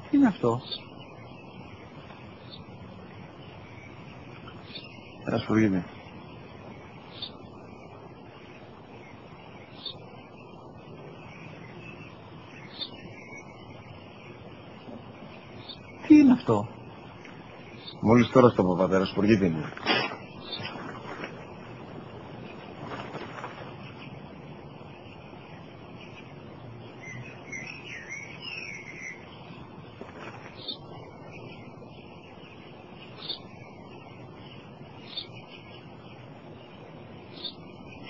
Τι είναι αυτό? Ένα σπουργίτι. Τι είναι αυτό? Μόλις τώρα στο πατέρα, σπουργίτι είναι.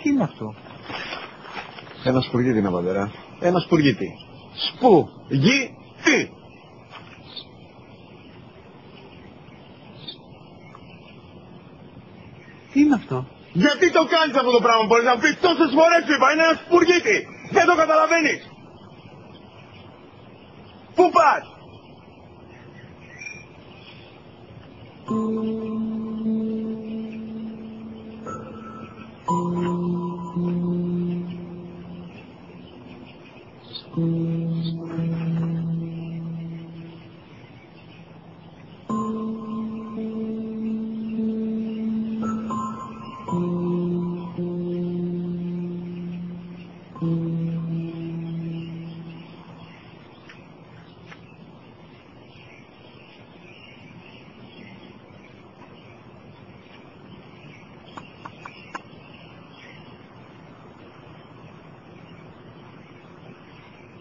Τι είναι αυτό? Ένα σπουργίτι είναι, πατέρα. Ένα σπουργίτι. Σπου-γι-τι. Τι είναι αυτό? Γιατί το κάνεις αυτό το πράγμα, μπορείς να μου πεις? Τόσες φορές σου είπα, είναι ένα σπουργίτι. Δεν το καταλαβαίνεις. Πού πας?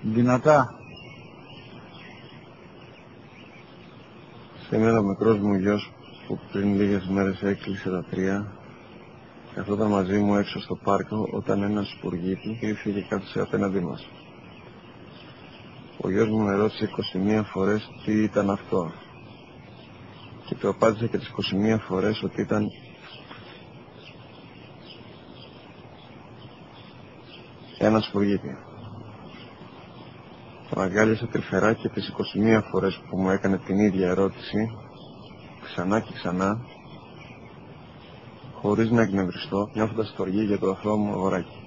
Δυνατά. Σήμερα ο μικρός μου γιος που πριν λίγες μέρες έκλεισε τα 3 καθόταν μαζί μου έξω στο πάρκο όταν ένα σπουργίτι ήρθε και κάθισε απέναντί μας. Ο γιος μου με ρώτησε 21 φορές τι ήταν αυτό και του απάντησε και τις 21 φορές ότι ήταν ένα σπουργίτι. Τον αγκάλιασα τρυφερά και τις 21 φορές που μου έκανε την ίδια ερώτηση, ξανά και ξανά, χωρίς να εκνευριστώ, νιώθοντας στοργή για το αθώο μου αγοράκι.